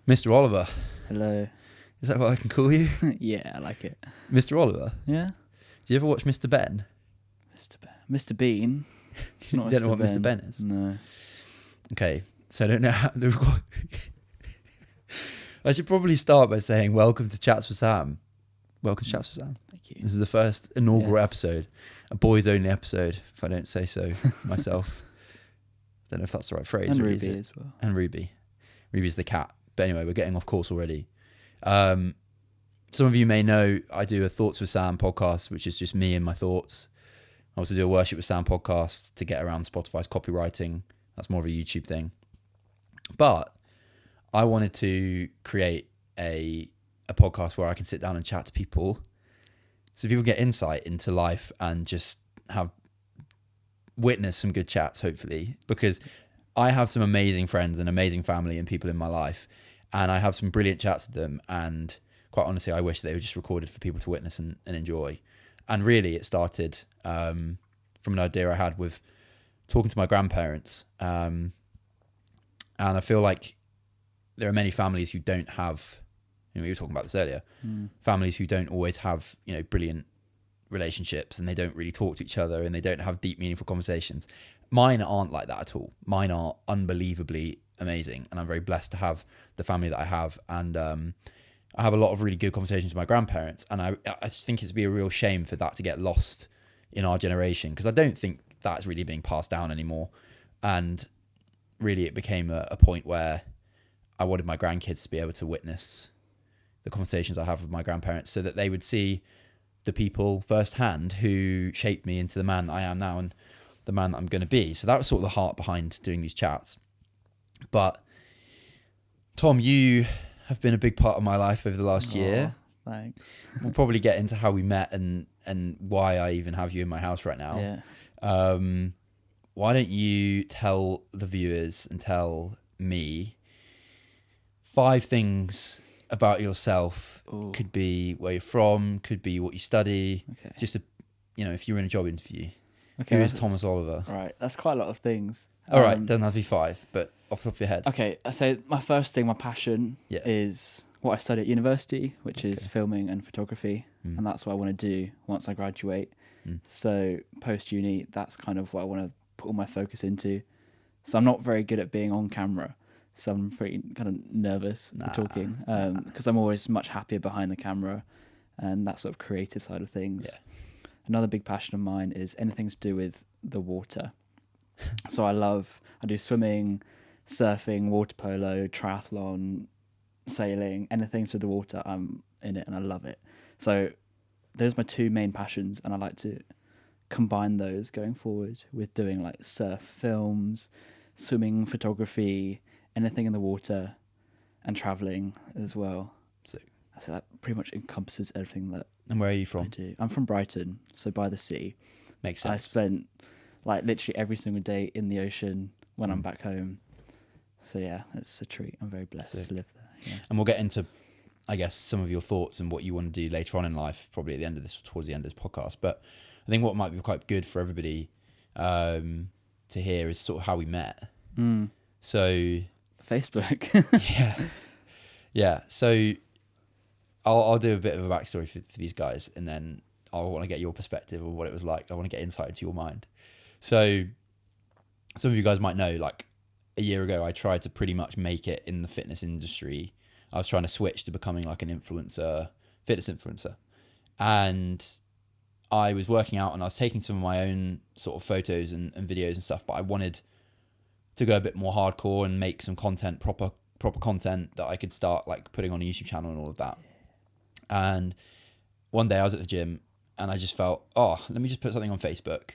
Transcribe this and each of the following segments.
Mr. Oliver. Hello. Is that what I can call you? Yeah, I like it. Mr. Oliver? Yeah? Do you ever watch Mr. Ben? Mr. Bean? You Not don't know what Ben. Mr. Ben is? No. Okay, so I don't know how... I should probably start by saying welcome to Chats with Sam. Welcome to Chats with Sam. Thank you. This is the first inaugural Yes. episode, a boys-only episode, if I don't say so myself. Don't know if that's the right phrase. And really, Ruby is it? as well. And Ruby. Ruby's the cat. But anyway, we're getting off course already. Some of you may know I do a Thoughts with Sam podcast, which is just me and my thoughts. I also do a Worship with Sam podcast to get around Spotify's copywriting. That's more of a YouTube thing. But I wanted to create a podcast where I can sit down and chat to people so people get insight into life and just have witness some good chats, hopefully, because I have some amazing friends and amazing family and people in my life, and I have some brilliant chats with them, and quite honestly I wish they were just recorded for people to witness and enjoy. And really it started from an idea I had with talking to my grandparents, and I feel like there are many families who don't have, we were talking about this earlier, families who don't always have, brilliant relationships, and they don't really talk to each other, and they don't have deep, meaningful conversations. Mine aren't like that at all. Mine are unbelievably amazing, and I'm very blessed to have the family that I have. And I have a lot of really good conversations with my grandparents, and I just think it'd be a real shame for that to get lost in our generation, because I don't think that's really being passed down anymore. And really it became a point where I wanted my grandkids to be able to witness the conversations I have with my grandparents, so that they would see the people firsthand who shaped me into the man that I am now and the man that I'm going to be. So that was sort of the heart behind doing these chats. But Tom, you have been a big part of my life over the last year. Thanks. We'll probably get into how we met and why I even have you in my house right now. Yeah. Why don't you tell the viewers and tell me 5 things about yourself? Ooh. Could be where you're from, could be what you study. Okay. Just if you're in a job interview. Okay. Who is Thomas Oliver? Right. That's quite a lot of things. All right, doesn't have to be 5, but off the top of your head. Okay. So my first thing, my passion Yeah. is what I study at university, which is Okay. filming and photography. And that's what I want to do once I graduate. So post-uni, that's kind of what I want to put all my focus into. So I'm not very good at being on camera. So I'm pretty kind of nervous for talking because I'm always much happier behind the camera and that sort of creative side of things. Yeah. Another big passion of mine is anything to do with the water. So I do swimming, surfing, water polo, triathlon, sailing, anything to the water, I'm in it and I love it. So those are my 2 main passions, and I like to combine those going forward with doing like surf films, swimming, photography, anything in the water, and travelling as well. So that pretty much encompasses everything that and where are you I from? do. I'm from Brighton, so by the sea. Makes I sense. spent like literally every single day in the ocean when I'm back home. So yeah, it's a treat. I'm very blessed to live there. Yeah. And we'll get into, I guess, some of your thoughts and what you want to do later on in life, probably towards the end of this podcast. But I think what might be quite good for everybody to hear is sort of how we met. So Facebook. yeah. So I'll do a bit of a backstory for these guys, and then I want to get your perspective of what it was like. I want to get insight into your mind. So some of you guys might know, like a year ago, I tried to pretty much make it in the fitness industry. I was trying to switch to becoming like an influencer, fitness influencer. And I was working out and I was taking some of my own sort of photos and videos and stuff, but I wanted to go a bit more hardcore and make some content, proper content that I could start like putting on a YouTube channel and all of that. And one day I was at the gym and I just felt, let me just put something on Facebook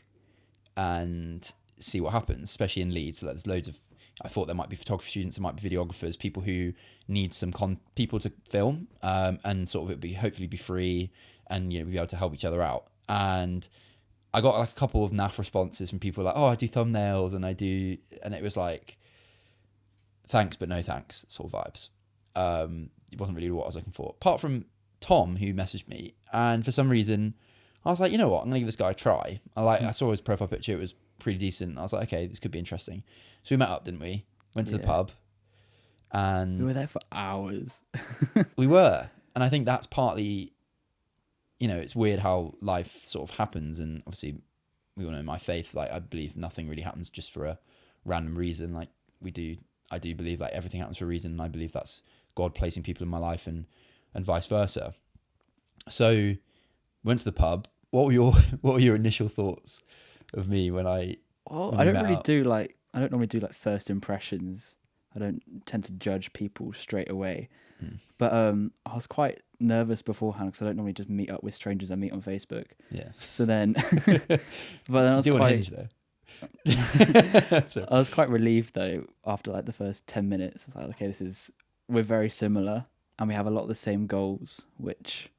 and see what happens, especially in Leeds. So there's loads of, I thought there might be photography students, there might be videographers, people who need some people to film, and sort of it'd be hopefully be free, and we'd be able to help each other out. And I got like a couple of naff responses from people like, I do thumbnails and and it was like, thanks but no thanks sort of vibes. It wasn't really what I was looking for, apart from Tom, who messaged me, and for some reason I was like, you know what, I'm gonna give this guy a try. I saw his profile picture, it was pretty decent. I was like, okay, this could be interesting. So we met up, didn't we? Went to the pub, And We were there for hours. we were. And I think that's partly, it's weird how life sort of happens. And obviously, we all know my faith, like, I believe nothing really happens just for a random reason. Like, I do believe like everything happens for a reason. And I believe that's God placing people in my life and vice versa. So, went to the pub. What were your initial thoughts of me when Well, when I we don't met really up? do like. I don't normally do like first impressions. I don't tend to judge people straight away. But I was quite nervous beforehand because I don't normally just meet up with strangers I meet on Facebook. Yeah. So then, but then I was Do on quite. Hinge though. I was quite relieved though after like the first 10 minutes. I was like, okay, we're very similar and we have a lot of the same goals, which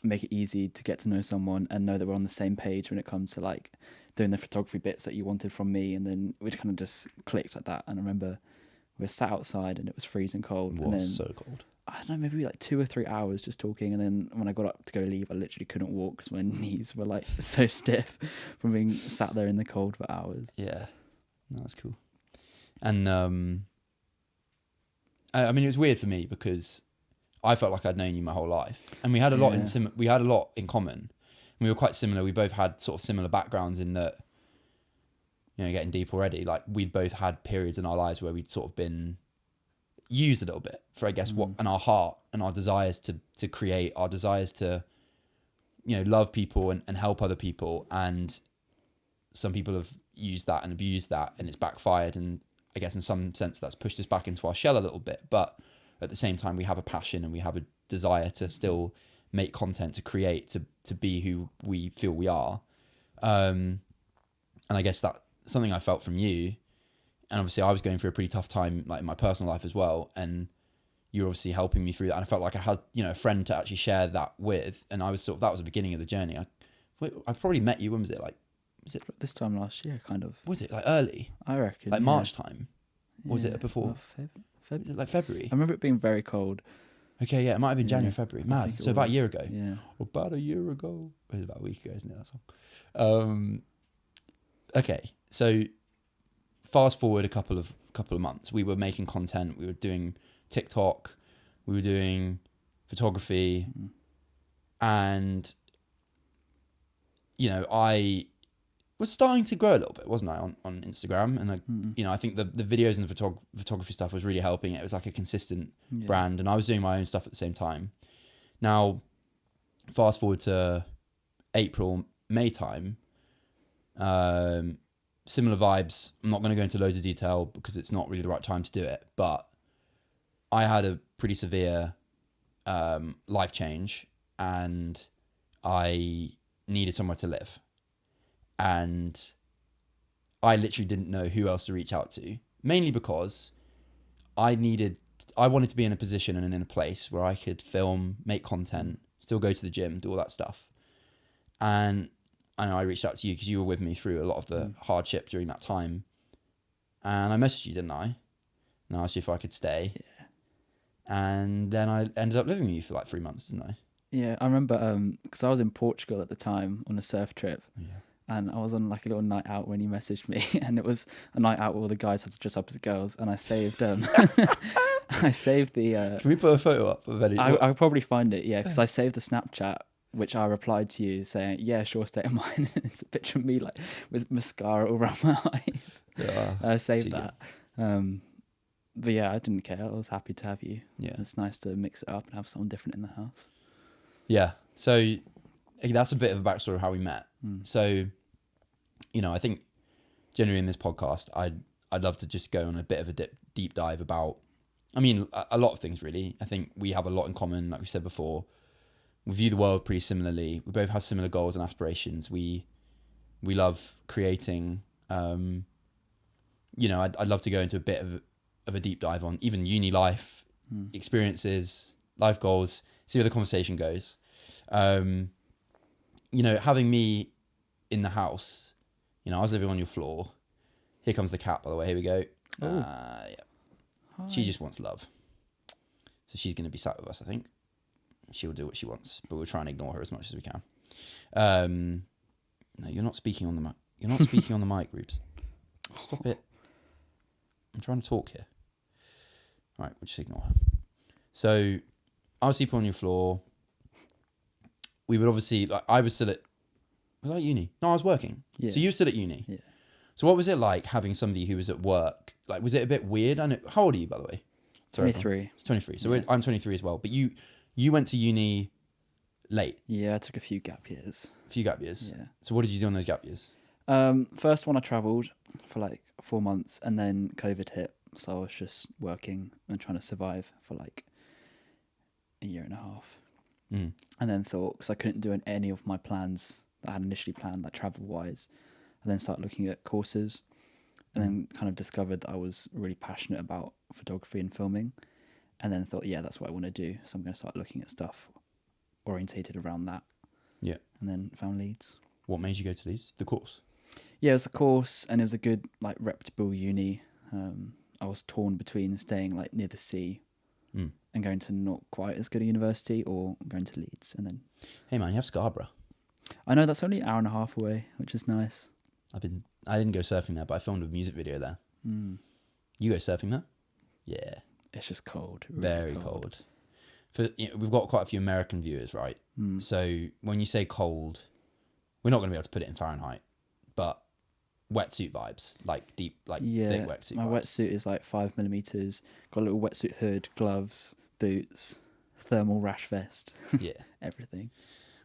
make it easy to get to know someone and know that we're on the same page when it comes to like doing the photography bits that you wanted from me. And then we kind of just clicked like that. And I remember we were sat outside and it was freezing cold. It And was then so cold. I don't know, maybe like 2 or 3 hours just talking. And then when I got up to go leave, I literally couldn't walk because my knees were like so stiff from being sat there in the cold for hours. Yeah, no, that's cool. And I mean, it was weird for me because I felt like I'd known you my whole life, and we had a lot in common. We were quite similar. We both had sort of similar backgrounds in that, getting deep already. Like, we'd both had periods in our lives where we'd sort of been used a little bit for, I guess, what, and our heart and our desires to create, our desires to, love people and help other people. And some people have used that and abused that, and it's backfired. And I guess in some sense that's pushed us back into our shell a little bit. But at the same time, we have a passion and we have a desire to still make content, to create, to be who we feel we are. And I guess that's something I felt from you. And obviously I was going through a pretty tough time, like in my personal life as well. And you were obviously helping me through that. And I felt like I had, a friend to actually share that with. And I was that was the beginning of the journey. I probably met you, when was it? Like, was it This time last year, kind of. Was it like early? I reckon. Like yeah. March time? Or was Yeah. it before? Well, Was it like February? I remember it being very cold. Okay, yeah, it might have been January, February. Mad. So about a year ago. Yeah. About a year ago. It was about a week ago, isn't it? That song. Okay, so fast forward a couple of months. We were making content. We were doing TikTok. We were doing photography, and I was starting to grow a little bit, wasn't I, on Instagram? And I think the videos and the photography stuff was really helping. It was like a consistent brand, and I was doing my own stuff at the same time. Now, fast forward to April, May time, similar vibes. I'm not going to go into loads of detail because it's not really the right time to do it, but I had a pretty severe life change, and I needed somewhere to live. And I literally didn't know who else to reach out to, mainly because I wanted to be in a position and in a place where I could film, make content, still go to the gym, do all that stuff. And I know I reached out to you because you were with me through a lot of the hardship during that time. And I messaged you, didn't I? And I asked you if I could stay. Yeah. And then I ended up living with you for like 3 months, didn't I? Yeah, I remember because I was in Portugal at the time on a surf trip. Yeah. And I was on like a little night out when you messaged me, and it was a night out where all the guys had to dress up as girls, and I saved I saved the. Can we put a photo up of any? I'll probably find it, yeah, because I saved the Snapchat, which I replied to you saying, "Yeah, sure, stay at mine." It's a picture of me like with mascara all around my eyes. Yeah, I saved that. But yeah, I didn't care. I was happy to have you. Yeah, it's nice to mix it up and have someone different in the house. Yeah, so that's a bit of a backstory of how we met. So, I think generally in this podcast, I'd love to just go on a bit of a deep dive about, a lot of things really. I think we have a lot in common, like we said before. We view the world pretty similarly. We both have similar goals and aspirations. We love creating. I'd love to go into a bit of a deep dive on even uni life, experiences, life goals, see where the conversation goes. Having me in the house, I was living on your floor. Here comes the cat, by the way. Here we go. Yeah. Hi. She just wants love. So she's going to be sat with us, I think. She'll do what she wants, but we'll try and ignore her as much as we can. No, you're not speaking on the mic. You're not speaking on the mic, Rubes. Stop it. I'm trying to talk here. All right, we'll just ignore her. So I was sleeping on your floor. We would obviously, like, I was still at, was I at uni? No, I was working. Yeah. So you were still at uni. Yeah. So what was it like having somebody who was at work? Like, was it a bit weird? I know, how old are you, by the way? 23. 23. So Yeah. I'm 23 as well. But you went to uni late, Yeah, I took a few gap years. a few gap years. Yeah. So what did you do on those gap years? First one I travelled for like 4 months, and then COVID hit, so I was just working and trying to survive for like a year and a half. Mm. And then thought, because I couldn't do any of my plans that I had initially planned, like travel wise, and then started looking at courses, and then kind of discovered that I was really passionate about photography and filming, and then thought, yeah, that's what I want to do. So I'm going to start looking at stuff orientated around that. Yeah. And then found Leeds. What made you go to Leeds? The course. Yeah, it was a course, and it was a good, like, reputable uni. I was torn between staying like near the sea and going to not quite as good a university, or going to Leeds. And then, Hey man, you have Scarborough. I know that's only an hour and a half away, which is nice. I didn't go surfing there, but I filmed a music video there. You go surfing there? Yeah. It's just cold. Really Very cold. We've got quite a few American viewers, right? So when you say cold, we're not going to be able to put it in Fahrenheit, but wetsuit vibes, like deep, like thick wetsuit my vibes. wetsuit is like 5mm. Got a little wetsuit hood, gloves, boots, thermal rash vest. Yeah. Everything.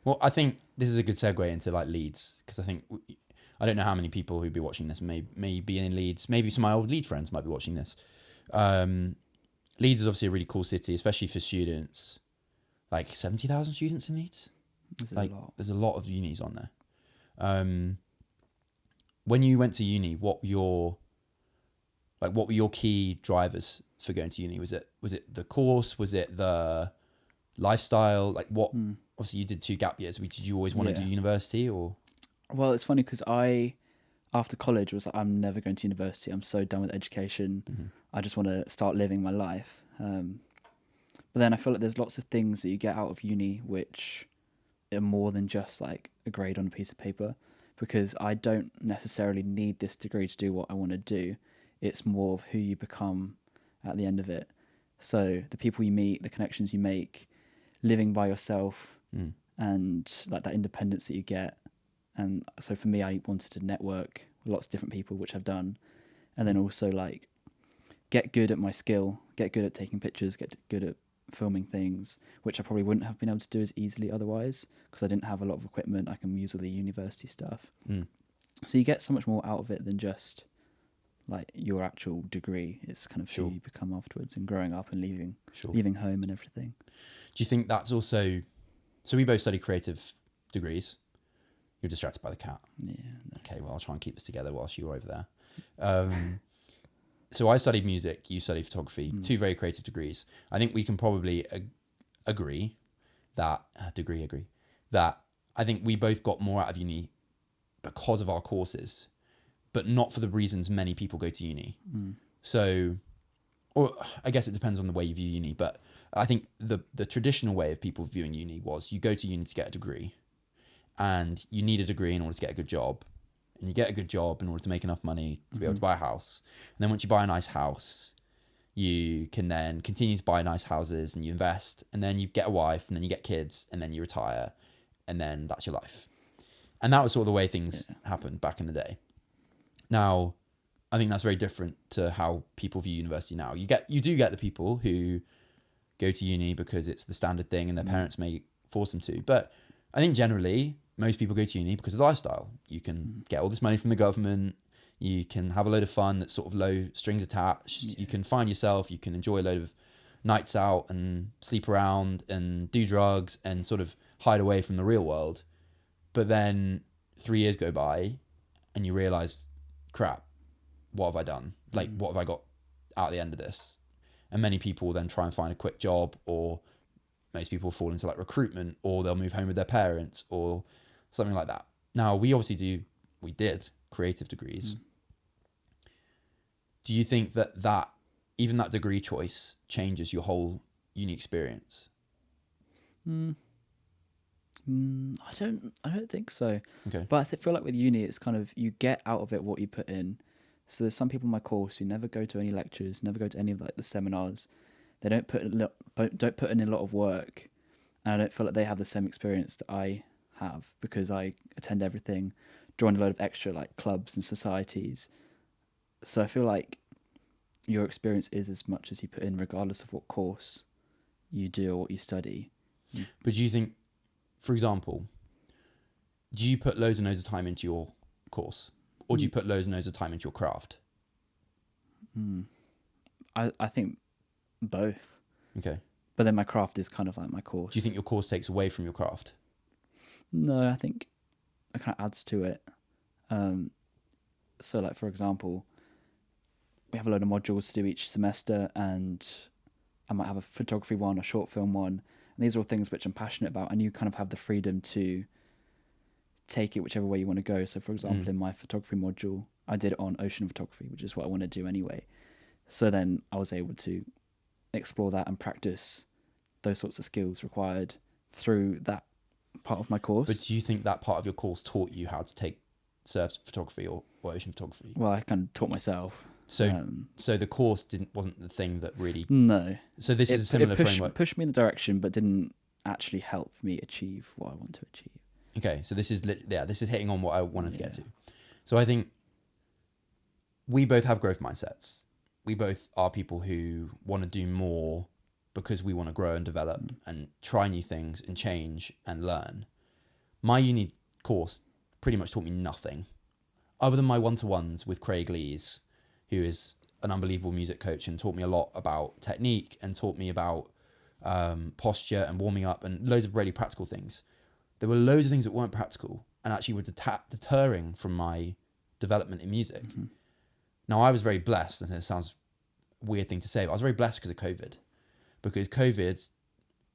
Well, I think this is a good segue into like Leeds, because I think I don't know how many people who'd be watching this may be in Leeds. Maybe some of my old Leeds friends might be watching this. Leeds is obviously a really cool city, especially for students. Like 70,000 students in Leeds. There's Like, a lot. there's a lot of unis on there. When you went to uni, what were your key drivers for going to uni? Was it the course? Was it the lifestyle? Like, what? Obviously, you did 2 gap years. Did you always want to do university, or? Well, it's funny because after college, was like, I'm never going to university. I'm so done with education. I just want to start living my life. But then I feel like there's lots of things that you get out of uni which are more than just like a grade on a piece of paper, because I don't necessarily need this degree to do what I want to do. It's more of who you become at the end of it. So the people you meet, the connections you make, living by yourself, and like that independence that you get. And so for me, I wanted to network with lots of different people, which I've done. And then also like get good at my skill, get good at taking pictures, get good at filming things, which I probably wouldn't have been able to do as easily otherwise, because I didn't have a lot of equipment. I can use all the university stuff. So you get so much more out of it than just like your actual degree. It's kind of who you become afterwards, and growing up and leaving home and everything. Do you think that's also, so we both study creative degrees. You're distracted by the cat. Yeah. Okay, well, I'll try and keep this together whilst you were over there. So I studied music, you studied photography, 2 very creative degrees. I think we can probably agree that I think we both got more out of uni because of our courses, but not for the reasons many people go to uni. So, or I guess it depends on the way you view uni, but I think the traditional way of people viewing uni was you go to uni to get a degree, and you need a degree in order to get a good job. And you get a good job in order to make enough money to be able to buy a house. And then once you buy a nice house, you can then continue to buy nice houses, and you invest, and then you get a wife, and then you get kids, and then you retire, and then that's your life. And that was sort of the way things happened back in the day. Now, I think that's very different to how people view university now. You do get the people who go to uni because it's the standard thing and their parents may force them to. But I think generally, most people go to uni because of the lifestyle. You can get all this money from the government. You can have a load of fun that's sort of low strings attached. You can find yourself. You can enjoy a load of nights out and sleep around and do drugs and sort of hide away from the real world. But then 3 years go by and you realize, crap, what have I done? Like, what have I got out at the end of this? And many people then try and find a quick job, or most people fall into like recruitment, or they'll move home with their parents or something like that. Now, we did creative degrees. Do you think that even that degree choice changes your whole uni experience? I don't think so. Okay. But I feel like with uni, it's kind of, you get out of it what you put in. So there's some people in my course who never go to any lectures, never go to any of like the seminars. They don't put in a lot of work, and I don't feel like they have the same experience that I have because I attend everything, join a load of extra like clubs and societies. So I feel like your experience is as much as you put in, regardless of what course you do or what you study. But do you think, for example, do you put loads and loads of time into your course, or do you put loads and loads of time into your craft? I think both. Okay. But then my craft is kind of like my course. Do you think your course takes away from your craft? No, I think it kind of adds to it. So like, for example, we have a load of modules to do each semester, and I might have a photography one, a short film one, and these are all things which I'm passionate about, and you kind of have the freedom to take it whichever way you want to go. So for example, in my photography module, I did it on ocean photography, which is what I want to do anyway. So then I was able to explore that and practice those sorts of skills required through that part of my course. But do you think that part of your course taught you how to take surf photography or ocean photography? Well, I kind of taught myself. So the course wasn't the thing that really... No. So this is a similar framework. It pushed me in the direction, but didn't actually help me achieve what I want to achieve. Okay, so this is hitting on what I wanted to get to. So I think we both have growth mindsets. We both are people who want to do more because we want to grow and develop and try new things and change and learn. My uni course pretty much taught me nothing other than my one-to-ones with Craig Lees, who is an unbelievable music coach and taught me a lot about technique and taught me about posture and warming up and loads of really practical things. There were loads of things that weren't practical and actually were deterring from my development in music. Mm-hmm. Now, I was very blessed, and it sounds a weird thing to say, but I was very blessed because of COVID. Because COVID,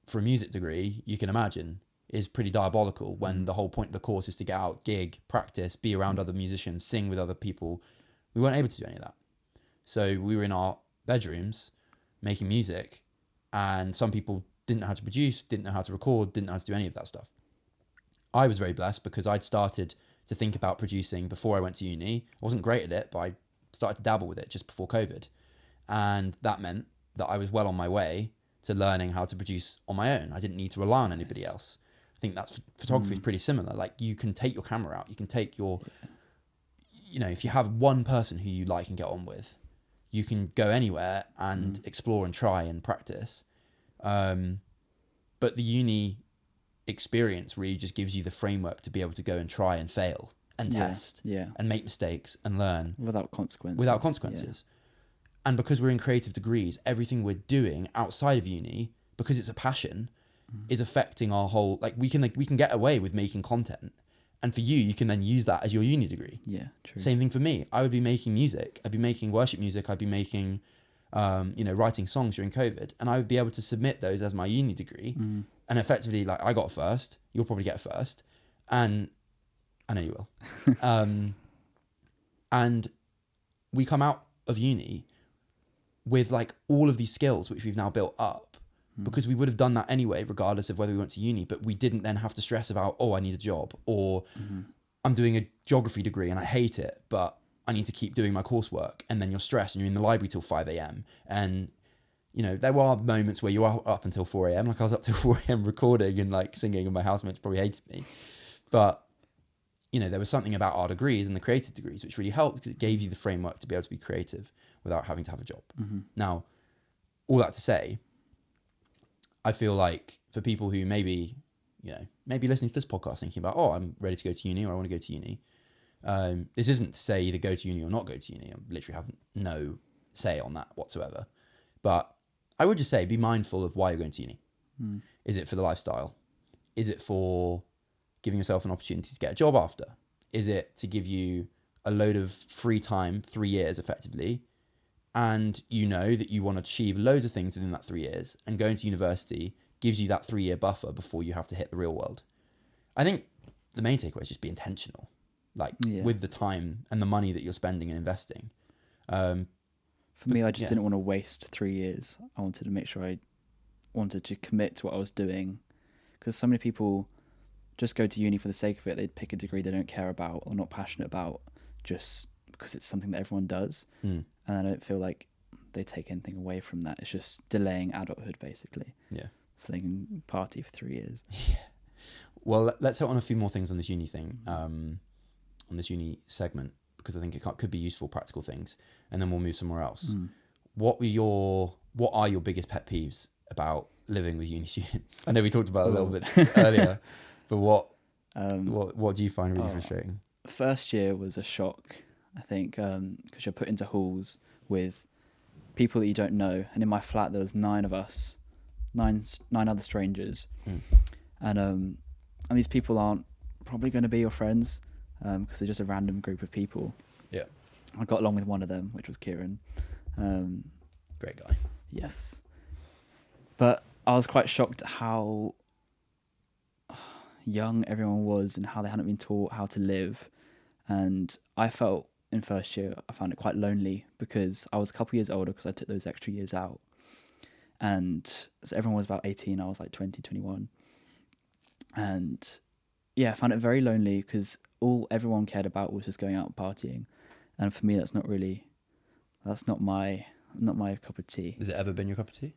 for a music degree, you can imagine, is pretty diabolical when the whole point of the course is to get out, gig, practice, be around other musicians, sing with other people. We weren't able to do any of that. So we were in our bedrooms making music, and some people didn't know how to produce, didn't know how to record, didn't know how to do any of that stuff. I was very blessed because I'd started to think about producing before I went to uni. I wasn't great at it, but I started to dabble with it just before COVID. And that meant that I was well on my way to learning how to produce on my own. I didn't need to rely on anybody else. I think that's photography is pretty similar. Like, you can take your camera out, you can take your, if you have one person who you like and get on with, you can go anywhere and explore and try and practice. But the uni experience really just gives you the framework to be able to go and try and fail and test and make mistakes and learn without consequences. Yeah. And because we're in creative degrees, everything we're doing outside of uni, because it's a passion, is affecting our whole, like we can get away with making content. And for you can then use that as your uni degree. Yeah, true. Same thing for me. I would be making music. I'd be making worship music. I'd be making, writing songs during COVID. And I would be able to submit those as my uni degree. And effectively, like, I got first. You'll probably get first. And I know you will. And we come out of uni with like all of these skills, which we've now built up, because we would have done that anyway, regardless of whether we went to uni, but we didn't then have to stress about, I need a job, or I'm doing a geography degree and I hate it, but I need to keep doing my coursework. And then you're stressed and you're in the library till 5 a.m. And, there were moments where you are up until 4 a.m. Like, I was up till 4 a.m. recording and like singing, and my housemates probably hated me. But, there was something about our degrees and the creative degrees which really helped, because it gave you the framework to be able to be creative without having to have a job. Now, all that to say, I feel like for people who maybe listening to this podcast thinking about, I'm ready to go to uni, or I want to go to uni. This isn't to say either go to uni or not go to uni. I literally have no say on that whatsoever. But I would just say, be mindful of why you're going to uni. Is it for the lifestyle? Is it for giving yourself an opportunity to get a job after? Is it to give you a load of free time, 3 years effectively, and that you want to achieve loads of things within that 3 years, and going to university gives you that 3-year buffer before you have to hit the real world? I think the main takeaway is just be intentional, with the time and the money that you're spending and investing. For me, I just didn't want to waste 3 years. I wanted to make sure I wanted to commit to what I was doing, because so many people just go to uni for the sake of it. They'd pick a degree they don't care about or not passionate about just because it's something that everyone does, Mm. and I don't feel like they take anything away from that. It's just delaying adulthood, basically. Yeah. So they can party for 3 years. Well, let's hit on a few more things on this uni thing, on this uni segment, because I think it could be useful, practical things, and then we'll move somewhere else. What are your biggest pet peeves about living with uni students? I know we talked about it a little bit earlier, but what do you find really frustrating? First year was a shock, I think, because you're put into halls with people that you don't know, and in my flat there was 9 of us, nine other strangers, and these people aren't probably going to be your friends, because they're just a random group of people. Yeah. I got along with one of them, which was Kieran. Great guy. Yes. But I was quite shocked at how young everyone was and how they hadn't been taught how to live. And I felt in first year, I found it quite lonely because I was a couple years older because I took those extra years out. And so everyone was about 18, I was like 20, 21. And yeah, I found it very lonely because all everyone cared about was just going out and partying. And for me, that's not my cup of tea. Has it ever been your cup of tea?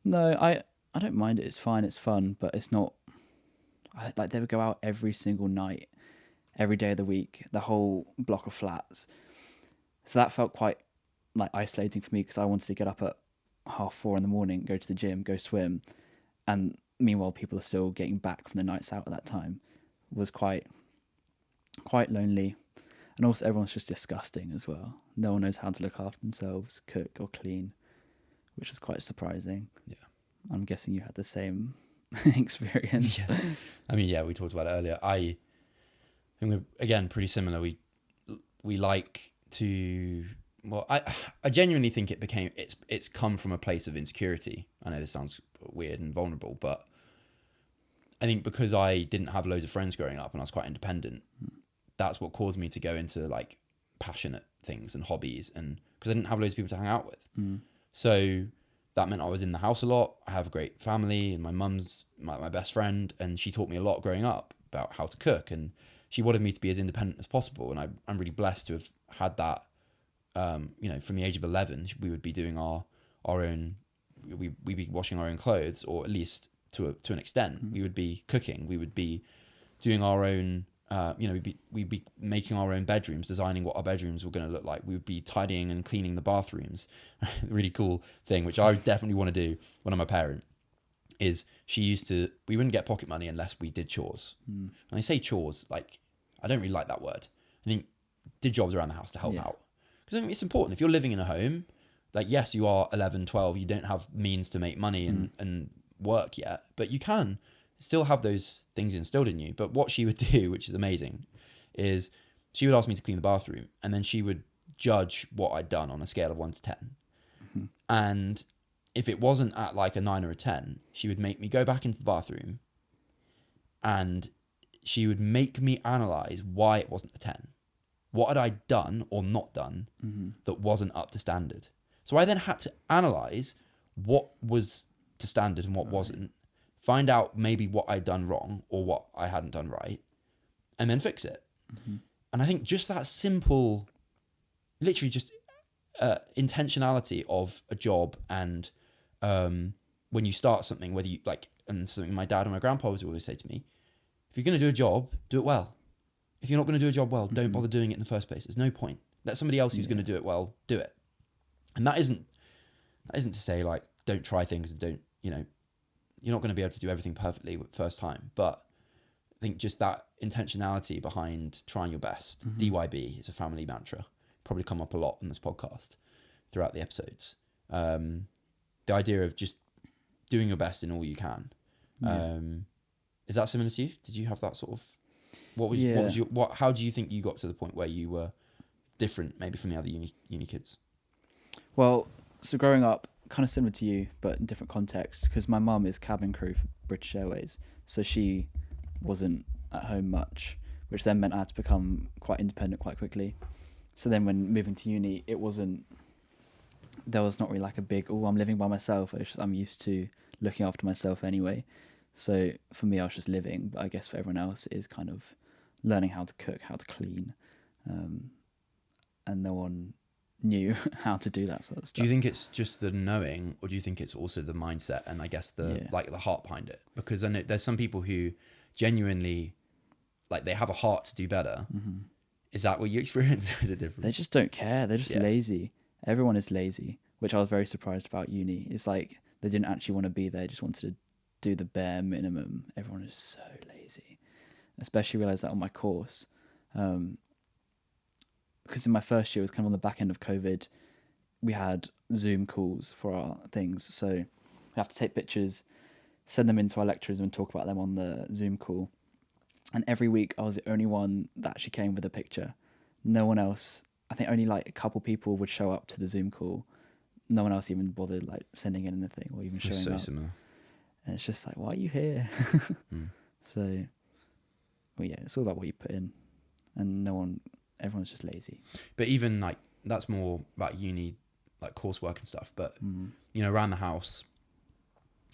No, I don't mind it. It's fine. It's fun, but it's not. Like they would go out every single night, every day of the week, the whole block of flats. So that felt quite like isolating for me because I wanted to get up at 4:30 in the morning, go to the gym, go swim, and meanwhile people are still getting back from the nights out at that time. Was quite lonely, and also everyone's just disgusting as well. No one knows how to look after themselves, cook or clean, which is quite surprising. Yeah, I'm guessing you had the same experience. Yeah. I mean, yeah, we talked about it earlier. I think we're, again, pretty similar. We like to, well, I genuinely think it's come from a place of insecurity. I know this sounds weird and vulnerable, but I think because I didn't have loads of friends growing up and I was quite independent, that's what caused me to go into like passionate things and hobbies, and because I didn't have loads of people to hang out with. So that meant I was in the house a lot. I have a great family, and my mum's my best friend, and she taught me a lot growing up about how to cook, and she wanted me to be as independent as possible. And I'm really blessed to have had that. From the age of 11, we would be doing our own. We'd be washing our own clothes, or at least to an extent. We would be cooking. We would be doing our own. We'd be making our own bedrooms, designing what our bedrooms were going to look like. We would be tidying and cleaning the bathrooms. Really cool thing, which I definitely want to do when I'm a parent, is we wouldn't get pocket money unless we did chores. And I say chores, like, I don't really like that word. I think did jobs around the house to help out. Because I think it's important. If you're living in a home, like, yes, you are 11, 12, you don't have means to make money and work yet, but you can still have those things instilled in you. But what she would do, which is amazing, is she would ask me to clean the bathroom, and then she would judge what I'd done on a scale of 1 to 10. And if it wasn't at like a 9 or a 10, she would make me go back into the bathroom, and she would make me analyze why it wasn't a 10. What had I done or not done that wasn't up to standard? So I then had to analyze what was to standard and what wasn't, find out maybe what I'd done wrong or what I hadn't done right, and then fix it. And I think just that simple, literally just intentionality of a job, and when you start something, whether you like, and something my dad and my grandpa would always say to me, if you're going to do a job, do it well. If you're not going to do a job well, don't bother doing it in the first place. There's no point. Let somebody else who's going to do it well do it. And that isn't to say like don't try things and don't, you're not going to be able to do everything perfectly first time. But I think just that intentionality behind trying your best. DYB is a family mantra. Probably come up a lot in this podcast throughout the episodes. The idea of just doing your best in all you can. Is that similar to you? Did you have that sort of? How do you think you got to the point where you were different, maybe from the other uni kids? Well, so growing up, kind of similar to you, but in different contexts, because my mum is cabin crew for British Airways, so she wasn't at home much, which then meant I had to become quite independent quite quickly. So then when moving to uni, there was not really like a big, I'm living by myself. I'm used to looking after myself anyway. So for me, I was just living, but I guess for everyone else, it is kind of learning how to cook, how to clean. and no one knew how to do that sort of stuff. Do you think it's just the knowing, or do you think it's also the mindset and I guess the the heart behind it? Because I know there's some people who genuinely they have a heart to do better. Mm-hmm. Is that what you experience, or is it different? They just don't care. They're just lazy. Everyone is lazy, which I was very surprised about uni. It's like they didn't actually want to be there, just wanted to do the bare minimum. Everyone is so lazy. Especially realised that on my course. Because in my first year, it was kind of on the back end of COVID, we had Zoom calls for our things. So we have to take pictures, send them into our lecturers and talk about them on the Zoom call. And every week I was the only one that actually came with a picture. No one else, I think only like a couple people would show up to the Zoom call. No one else even bothered like sending in anything or even showing up. Similar. And it's just like, why are you here? So, well, yeah, it's all about what you put in. And everyone's just lazy. But even that's more about uni, coursework and stuff. But around the house,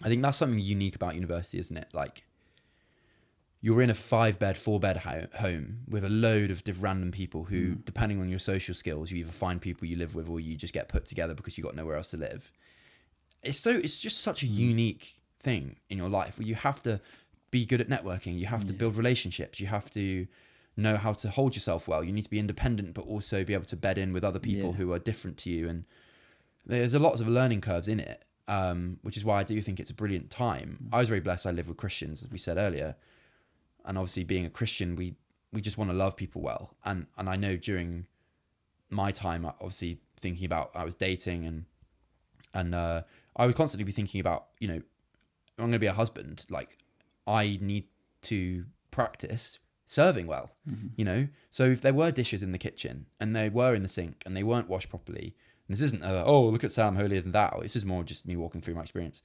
I think that's something unique about university, isn't it? Like, you're in a 5-bed, 4-bed home with a load of random people who, depending on your social skills, you either find people you live with or you just get put together because you got nowhere else to live. It's just such a unique thing in your life where you have to be good at networking. You have to build relationships. You have to know how to hold yourself well. You need to be independent, but also be able to bed in with other people who are different to you. And there's a lot of learning curves in it, which is why I do think it's a brilliant time. I was very blessed. I live with Christians, as we said earlier. And obviously being a Christian, we just want to love people well. And I know during my time, obviously thinking about, I was dating and I would constantly be thinking about, I'm going to be a husband. Like, I need to practice serving well, So if there were dishes in the kitchen and they were in the sink and they weren't washed properly, and this isn't look at Sam, holier than thou. This is more just me walking through my experience.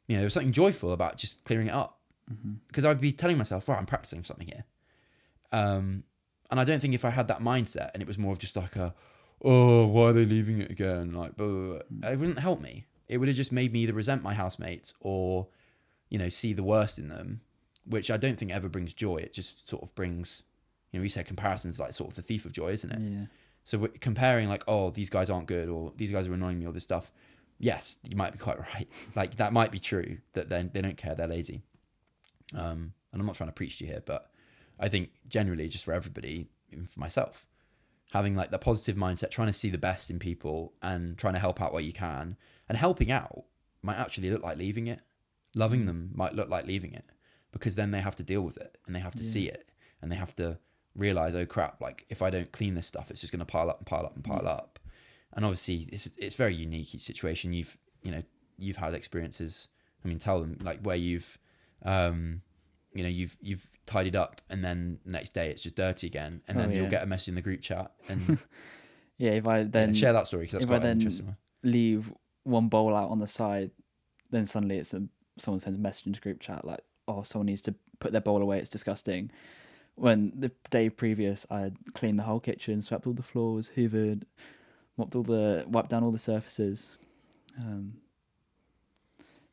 There was something joyful about just clearing it up, because I'd be telling myself, right, I'm practicing something here. And I don't think if I had that mindset and it was more of just like why are they leaving it again? Like, blah, blah, blah, it wouldn't help me. It would have just made me either resent my housemates or, see the worst in them, which I don't think ever brings joy. It just sort of brings, we say comparison's like sort of the thief of joy, isn't it? Yeah. So we're comparing these guys aren't good or these guys are annoying me or this stuff. Yes, you might be quite right. Like, that might be true, that they don't care, they're lazy. And I'm not trying to preach to you here, but I think generally just for everybody, even for myself, having the positive mindset, trying to see the best in people and trying to help out where you can, and helping out might actually look like leaving it. Loving them might look like leaving it, because then they have to deal with it and they have to see it and they have to realize, oh crap, if I don't clean this stuff, it's just going to pile up and pile up and pile up. And obviously it's very unique, each situation. You've had experiences. I mean, tell them where you've tidied up and then the next day it's just dirty again, and then you'll get a message in the group chat and if I then share that story, because that's quite an interesting one. Leave one bowl out on the side, then suddenly someone sends a message into group chat someone needs to put their bowl away, it's disgusting. When the day previous I had cleaned the whole kitchen, swept all the floors, hoovered, wiped down all the surfaces.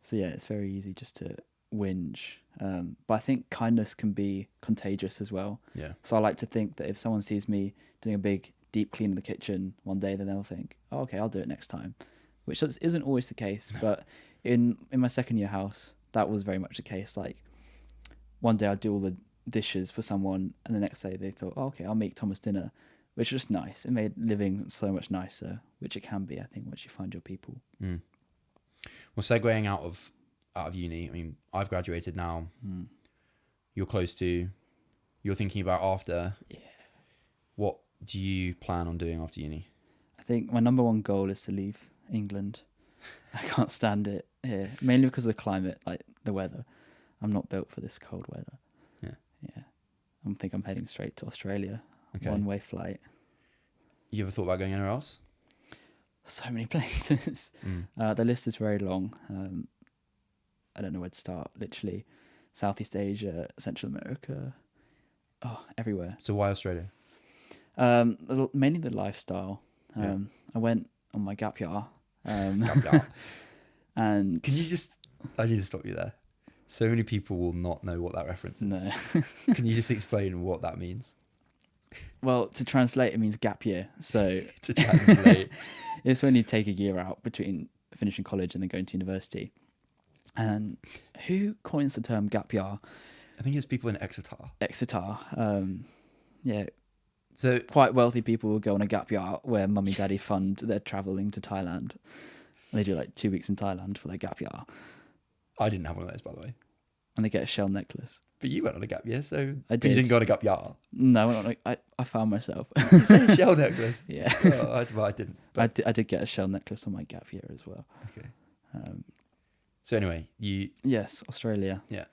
So yeah, it's very easy just to whinge. But I think kindness can be contagious as well. Yeah. So I like to think that if someone sees me doing a big deep clean of the kitchen one day, then they'll think, oh, okay, I'll do it next time. Which isn't always the case, but in my second year house, that was very much the case. One day I'd do all the dishes for someone, and the next day they thought, oh, okay, I'll make Thomas dinner, which was just nice. It made living so much nicer, which it can be, I think, once you find your people. Well, segueing out of uni, I mean, I've graduated now. You're close to. You're thinking about after. Yeah. What do you plan on doing after uni? I think my number one goal is to leave England. I can't stand it here, mainly because of the climate, the weather. I'm not built for this cold weather. Yeah. I think I'm heading straight to Australia. Okay. One-way flight. You ever thought about going anywhere else? So many places. The list is very long. I don't know where to start. Literally, Southeast Asia, Central America, everywhere. So why Australia? Mainly the lifestyle. I went on my gap year. Gap year. And can you just? I need to stop you there. So many people will not know what that reference is. No. Can you just explain what that means? Well, to translate, it means gap year. So To translate. it's when you take a year out between finishing college and then going to university. And who coins the term gap year? I think it's people in Exeter. Exeter. Yeah, So quite wealthy people will go on a gap year where mummy and daddy fund their travelling to Thailand. And they do like 2 weeks in Thailand for their gap year. I didn't have one of those, by the way. And they get a shell necklace. But you went on a gap year, so I but you did. didn't go on a gap year. No, I found myself. Did you say shell necklace? Yeah. Well, I didn't. But, I did get a shell necklace on my gap year as well. okay. Um, So anyway, yes, Australia. Yeah.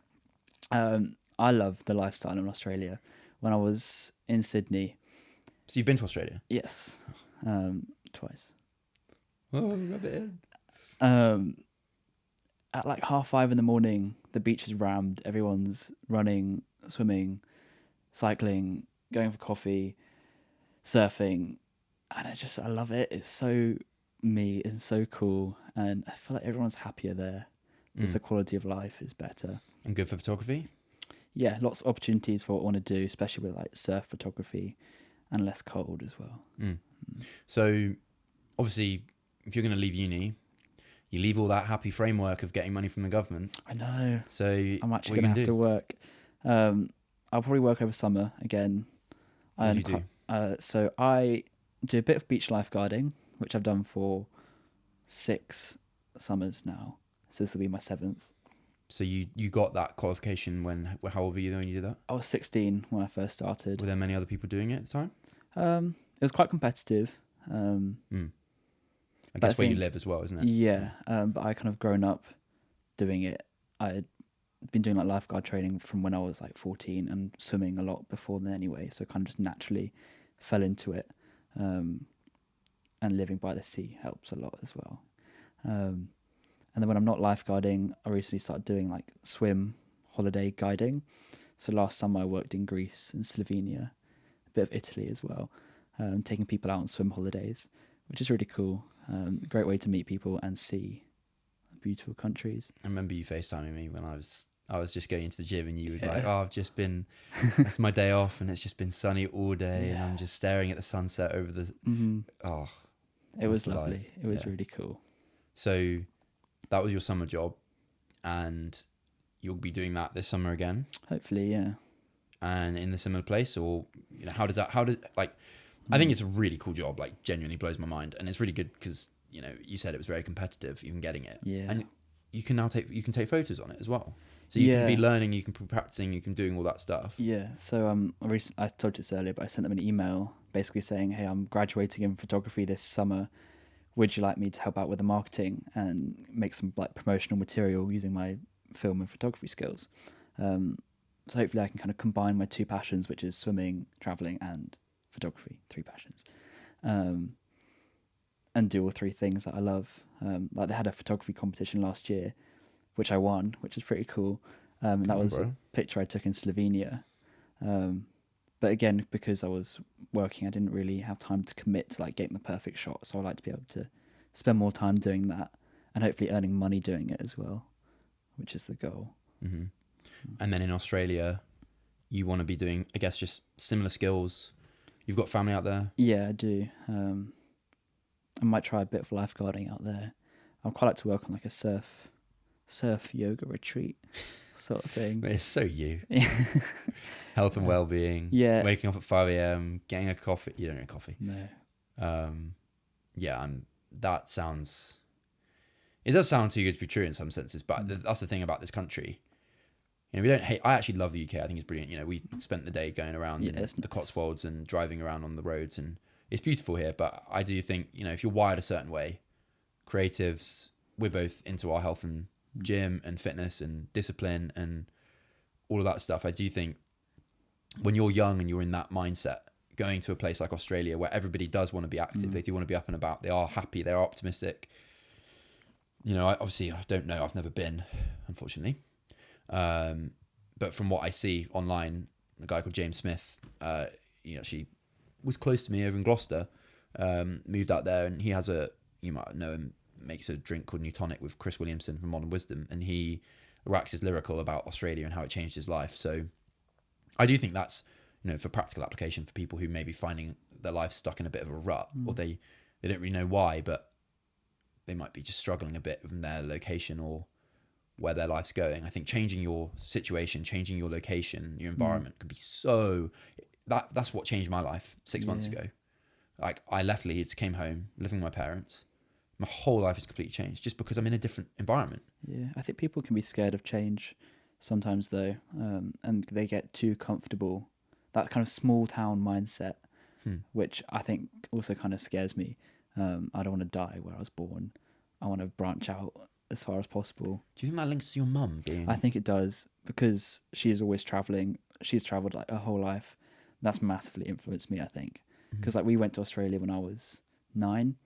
I love the lifestyle in Australia. When I was in Sydney, So you've been to Australia? yes, twice. Oh, rub it in. At like 5:30 in the morning, the beach is rammed. Everyone's running, swimming, cycling, going for coffee, surfing, and I love it. It's so me and so cool, and I feel like everyone's happier there. Just the quality of life is better. And good for photography? Yeah, lots of opportunities for what I want to do, especially with like surf photography, and less cold as well. So obviously, if you're going to leave uni, you leave all that happy framework of getting money from the government. I know. So I'm actually going to have to work. I'll probably work over summer again. What do you do? So I do a bit of beach lifeguarding, which I've done for 6 summers now. So this will be my 7th. So you got that qualification how old were you when you did that? I was 16 when I first started. Were there many other people doing it at the time? It was quite competitive. I guess where you live as well, isn't it? Yeah, but I kind of grown up doing it. I'd been doing like lifeguard training from when I was like 14 and swimming a lot before then anyway, so kind of just naturally fell into it. And living by the sea helps a lot as well. And then when I'm not lifeguarding, I recently started doing like swim holiday guiding. So last summer I worked in Greece and Slovenia, a bit of Italy as well, taking people out on swim holidays, which is really cool. Great way to meet people and see beautiful countries. I remember you FaceTiming me when I was just going into the gym and you were like, I've just been, it's my day off and it's just been sunny all day and I'm just staring at the sunset over the, it was lovely. It was really cool. So that was your summer job and you'll be doing that this summer again? Hopefully, yeah. And in the similar place, or how does I think it's a really cool job, like genuinely blows my mind. And it's really good because, you said it was very competitive, even getting it. Yeah. And you can now take photos on it as well. So you can be learning, you can be practicing, you can doing all that stuff. Yeah. So I told you this earlier, but I sent them an email basically saying, hey, I'm graduating in photography this summer. Would you like me to help out with the marketing and make some like promotional material using my film and photography skills? So hopefully I can kind of combine my 2 passions, which is swimming, traveling, and photography. 3 passions, and do all 3 things that I love. Like they had a photography competition last year, which I won, which is pretty cool. And that was a picture I took in Slovenia. But again, because I was working, I didn't really have time to commit to like getting the perfect shot. So I like to be able to spend more time doing that and hopefully earning money doing it as well, which is the goal. Mm-hmm. And then in Australia, you want to be doing, I guess, just similar skills. You've got family out there? Yeah, I do. I might try a bit of lifeguarding out there. I'd quite like to work on like a surf yoga retreat sort of thing. It's so you. Health and well-being. Yeah. Waking up at 5 a.m, getting a coffee. You don't get coffee. No. That sounds... It does sound too good to be true in some senses, but that's the thing about this country. We don't hate... I actually love the UK. I think it's brilliant. We spent the day going around in the Cotswolds and driving around on the roads, and it's beautiful here. But I do think, if you're wired a certain way, creatives, we're both into our health and gym and fitness and discipline and all of that stuff. I do think when you're young and you're in that mindset, going to a place like Australia where everybody does want to be active, they do want to be up and about, they are happy, they're optimistic. I don't know, I've never been, unfortunately. But from what I see online, a guy called James Smith, she was close to me over in Gloucester, moved out there, and he has you might know him, makes a drink called New Tonic with Chris Williamson from Modern Wisdom, and he waxes lyrical about Australia and how it changed his life. So I do think that's for practical application for people who may be finding their life stuck in a bit of a rut, or they don't really know why, but they might be just struggling a bit from their location or where their life's going. I think changing your situation, changing your location, your environment can be so... That's what changed my life 6 months ago. Like, I left Leeds, came home, living with my parents. My whole life has completely changed just because I'm in a different environment. Yeah, I think people can be scared of change sometimes, though, and they get too comfortable. That kind of small town mindset, which I think also kind of scares me. I don't want to die where I was born. I want to branch out as far as possible. Do you think that links to your mum being... I think it does, because she is always travelling. She's travelled like her whole life. That's massively influenced me, I think. Because like we went to Australia when I was 9,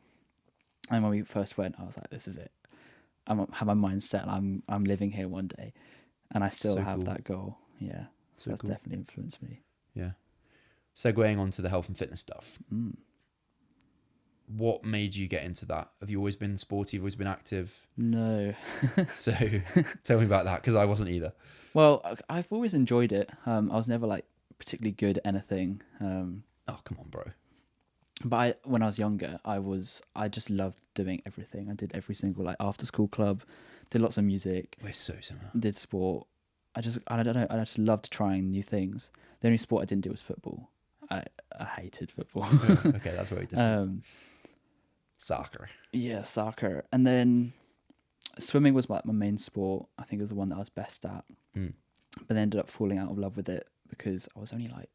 and when we first went, I was like, "This is it. I have my mind set. I'm living here one day," and I still have that goal. Yeah, so that's definitely influenced me. Yeah. Segueing on to the health and fitness stuff. What made you get into that? Have you always been sporty? Have you always been active? No. So tell me about that, because I wasn't either. Well, I've always enjoyed it. I was never like particularly good at anything. Oh, come on, bro. But when I was younger, I just loved doing everything. I did every single like after school club, did lots of music. We're so similar. Did sport. I don't know. I just loved trying new things. The only sport I didn't do was football. I hated football. Okay, that's very different. Soccer. Yeah, soccer. And then swimming was like my main sport. I think it was the one that I was best at. But I ended up falling out of love with it because I was only like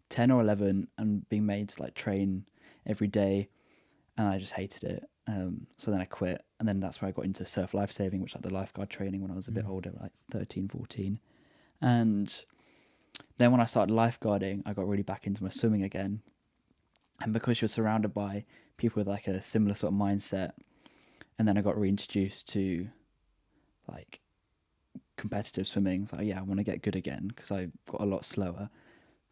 10 or 11 and being made to like train every day, and I just hated it. So then I quit, and then that's where I got into surf lifesaving, which like the lifeguard training when I was a bit older, like 13, 14. And then when I started lifeguarding, I got really back into my swimming again. And because you're surrounded by people with like a similar sort of mindset, and then I got reintroduced to like competitive swimming. So yeah, I want to get good again because I got a lot slower.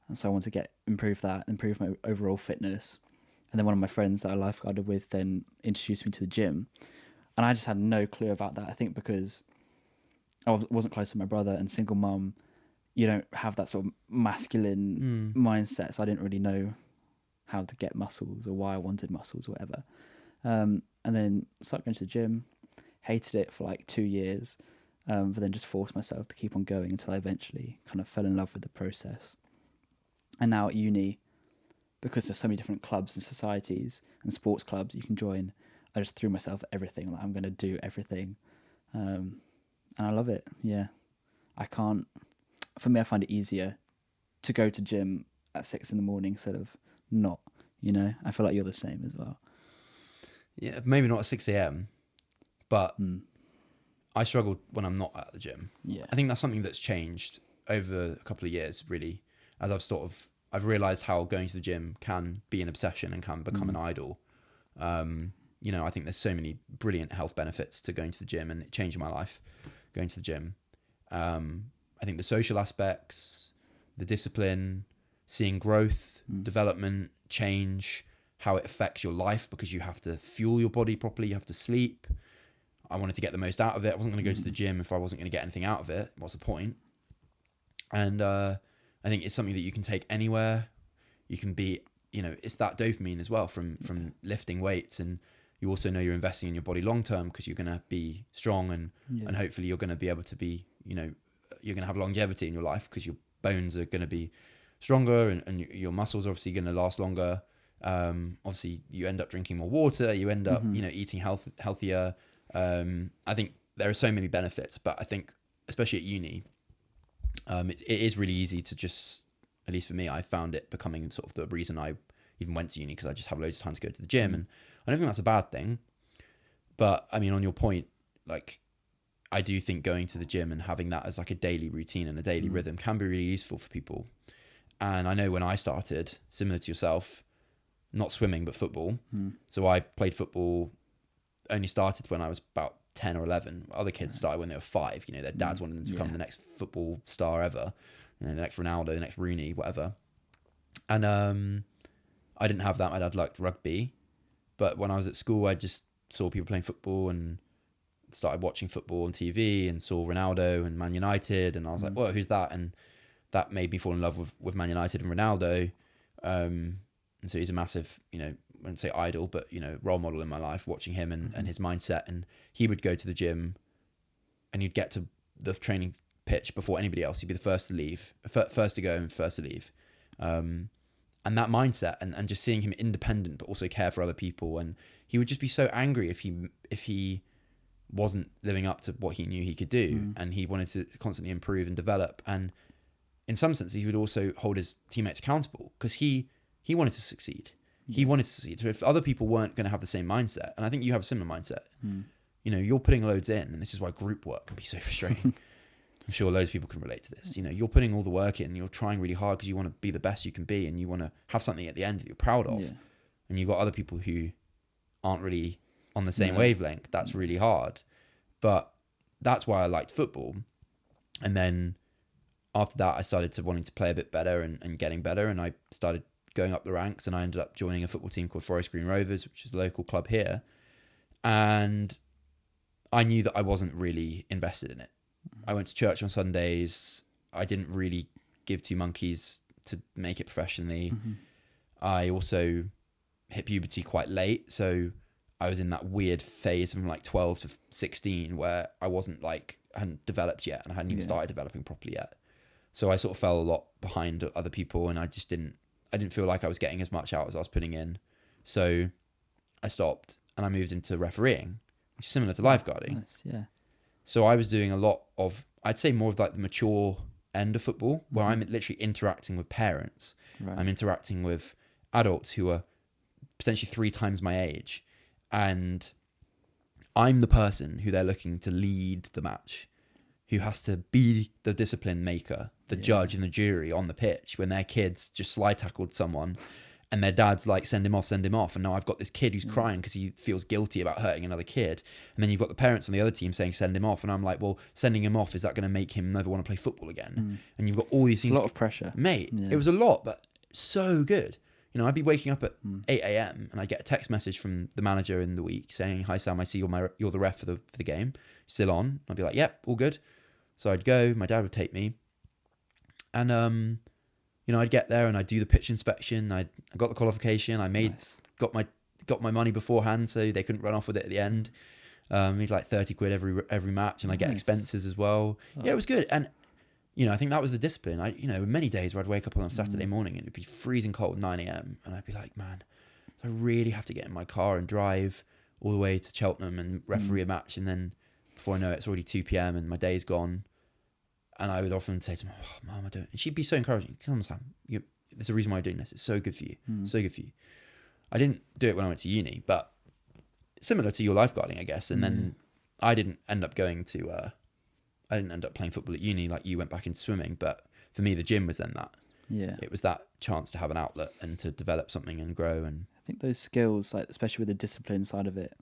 And so I want to improve my overall fitness. And then one of my friends that I lifeguarded with then introduced me to the gym. And I just had no clue about that. I think because I wasn't close to my brother and single mum, you don't have that sort of masculine mindset. So I didn't really know how to get muscles or why I wanted muscles or whatever. And then started going to the gym, hated it for like 2 years, but then just forced myself to keep on going until I eventually kind of fell in love with the process. And now at uni, because there's so many different clubs and societies and sports clubs you can join, I just threw myself at everything. Like I'm going to do everything. And I love it. Yeah. For me, I find it easier to go to gym at 6 a.m. instead of not, I feel like you're the same as well. Yeah, maybe not at 6 a.m, but I struggle when I'm not at the gym. Yeah. I think that's something that's changed over a couple of years, really, as I've realized how going to the gym can be an obsession and can become an idol. I think there's so many brilliant health benefits to going to the gym, and it changed my life going to the gym. I think the social aspects, the discipline, seeing growth, development, change, how it affects your life because you have to fuel your body properly, you have to sleep. I wanted to get the most out of it. I wasn't going to go to the gym if I wasn't going to get anything out of it. What's the point? And I think it's something that you can take anywhere. You can be, it's that dopamine as well from lifting weights, and you also know you're investing in your body long term because you're going to be strong and hopefully you're going to be able to be, you're going to have longevity in your life because your bones are going to be stronger and your muscles are obviously going to last longer. Obviously you end up drinking more water, you end up, eating healthier. I think there are so many benefits, but I think especially at uni, it is really easy to just, at least for me, I found it becoming sort of the reason I even went to uni, because I just have loads of time to go to the gym. And I don't think that's a bad thing, but I mean, on your point, like, I do think going to the gym and having that as like a daily routine and a daily rhythm can be really useful for people. And I know when I started, similar to yourself, not swimming, but football. So I played football, only started when I was about 10 or 11. Other kids started when they were 5. Their dads wanted them to become the next football star ever. The next Ronaldo, the next Rooney, whatever. And I didn't have that. My dad liked rugby. But when I was at school, I just saw people playing football and started watching football on TV and saw Ronaldo and Man United. And I was like, whoa, who's that? And that made me fall in love with Man United and Ronaldo. And so he's a massive, you know, I wouldn't say idol, but, you know, role model in my life, watching him and his mindset. And he would go to the gym and he'd get to the training pitch before anybody else. He'd be the first to leave, first to go and first to leave. And that mindset and just seeing him independent, but also care for other people. And he would just be so angry if he wasn't living up to what he knew he could do. And he wanted to constantly improve and develop. And in some sense, he would also hold his teammates accountable because he wanted to succeed. He wanted to succeed. So if other people weren't going to have the same mindset, and I think you have a similar mindset, you know, you're putting loads in, and this is why group work can be so frustrating. I'm sure loads of people can relate to this. You know, you're putting all the work in, you're trying really hard because you want to be the best you can be, and you want to have something at the end that you're proud of. And you've got other people who aren't really on the same wavelength. That's really hard. But that's why I liked football. And then after that, I started to wanting to play a bit better and getting better. And I started going up the ranks, and I ended up joining a football team called Forest Green Rovers, which is a local club here. And I knew that I wasn't really invested in it. I went to church on Sundays. I didn't really give two monkeys to make it professionally. I also hit puberty quite late. So I was in that weird phase from like 12 to 16 where I hadn't developed yet, and I hadn't even started developing properly yet. So I sort of fell a lot behind other people, and I didn't feel like I was getting as much out as I was putting in. So I stopped and I moved into refereeing, which is similar to lifeguarding. Nice, yeah. So I was doing a lot of, I'd say more of like the mature end of football, where I'm literally interacting with parents. Right. I'm interacting with adults who are potentially 3 times my age. And I'm the person who they're looking to lead the match, who has to be the discipline maker, the judge and the jury on the pitch when their kids just slide tackled someone and their dad's like, send him off. And now I've got this kid who's crying because he feels guilty about hurting another kid. And then you've got the parents on the other team saying, send him off. And I'm like, well, sending him off, is that going to make him never want to play football again? And you've got all these things. A lot of pressure. Mate, it was a lot, but so good. You know, I'd be waking up at 8 a.m. and I'd get a text message from the manager in the week saying, hi, Sam, I see you're the ref for the game. Still on? I'd be like, yep, all good. So I'd go, my dad would take me. And, you know, I'd get there and I'd do the pitch inspection. I got the qualification. I got my money beforehand so they couldn't run off with it at the end. It's like 30 quid every match, and I get expenses as well. Yeah, it was good. And, you know, I think that was the discipline. You know, many days where I'd wake up on a Saturday morning and it'd be freezing cold, 9 a.m. And I'd be like, man, I really have to get in my car and drive all the way to Cheltenham and referee a match. And then before I know it, it's already 2 p.m. and my day's gone. And I would often say to her, oh, Mum, I don't. And she'd be so encouraging. Come on, Sam. There's a reason why I'm doing this. It's so good for you. So good for you. I didn't do it when I went to uni, but similar to your lifeguarding, I guess. And then I didn't end up playing football at uni like you went back into swimming. But for me, the gym was then that. Yeah. It was that chance to have an outlet and to develop something and grow. And I think those skills, like especially with the discipline side of it,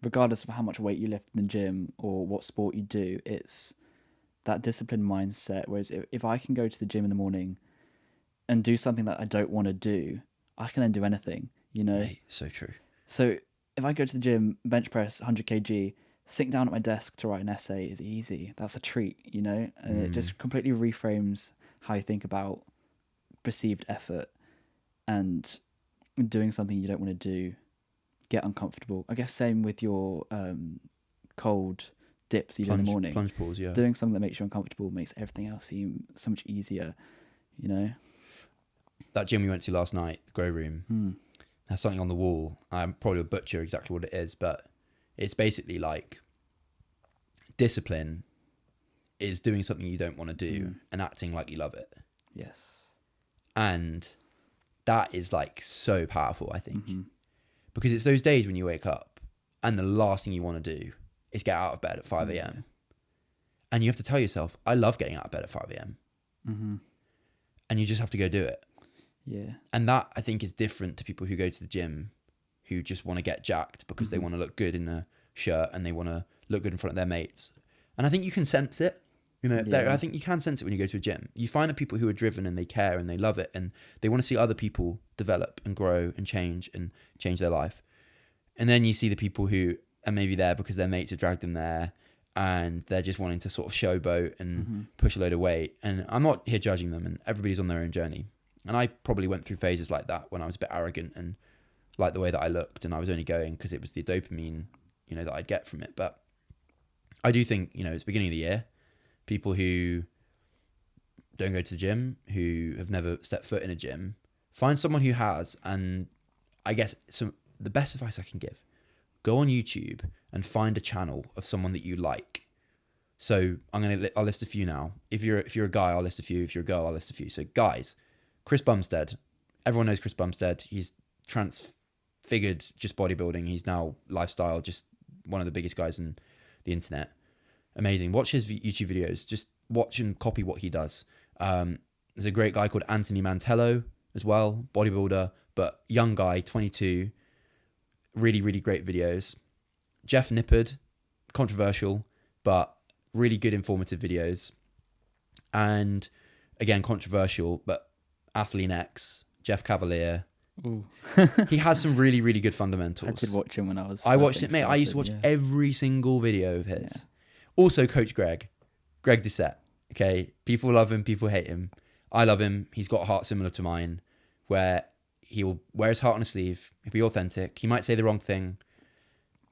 regardless of how much weight you lift in the gym or what sport you do, it's that discipline mindset. Whereas if I can go to the gym in the morning and do something that I don't want to do, I can then do anything, you know? Mate, so true. So if I go to the gym, bench press 100 kg, sitting down at my desk to write an essay is easy. That's a treat, you know? And it just completely reframes how you think about perceived effort and doing something you don't want to do, get uncomfortable. I guess same with your cold dips you do in the morning. Plunge pools, yeah. Doing something that makes you uncomfortable makes everything else seem so much easier, you know? That gym we went to last night, the Grow Room, has something on the wall. I'm probably a butcher exactly what it is, but it's basically like discipline is doing something you don't want to do and acting like you love it. Yes. And that is like so powerful, I think. Because it's those days when you wake up and the last thing you want to do is get out of bed at 5 a.m. And you have to tell yourself, I love getting out of bed at 5 a.m. And you just have to go do it. Yeah. And that, I think, is different to people who go to the gym who just want to get jacked because they want to look good in a shirt and they want to look good in front of their mates. And I think you can sense it. You know, I think you can sense it when you go to a gym. You find the people who are driven and they care and they love it and they want to see other people develop and grow and change their life. And then you see the people who are maybe there because their mates have dragged them there and they're just wanting to sort of showboat and push a load of weight. And I'm not here judging them, and everybody's on their own journey. And I probably went through phases like that when I was a bit arrogant and liked the way that I looked, and I was only going because it was the dopamine, that I'd get from it. But I do think, it's the beginning of the year, people who don't go to the gym, who have never stepped foot in a gym, find someone who has. And I guess the best advice I can give, go on YouTube and find a channel of someone that you like. So I'll list a few now. If you're a guy, I'll list a few. If you're a girl, I'll list a few. So guys, Chris Bumstead. Everyone knows Chris Bumstead. He's transfigured just bodybuilding. He's now lifestyle, just one of the biggest guys on the internet. Amazing. Watch his YouTube videos. Just watch and copy what he does. There's a great guy called Anthony Mantello as well, bodybuilder, but young guy, 22. Really, really great videos. Jeff Nippard, controversial, but really good informative videos. And again, controversial, but Athlete X, Jeff Cavalier. Ooh. He has some really, really good fundamentals. I did watch him when I was. I watched it, mate. I used to watch every single video of his. Yeah. Also, Coach Greg Doucette. Okay, people love him, people hate him. I love him. He's got a heart similar to mine, where he will wear his heart on his sleeve. He'll be authentic. He might say the wrong thing.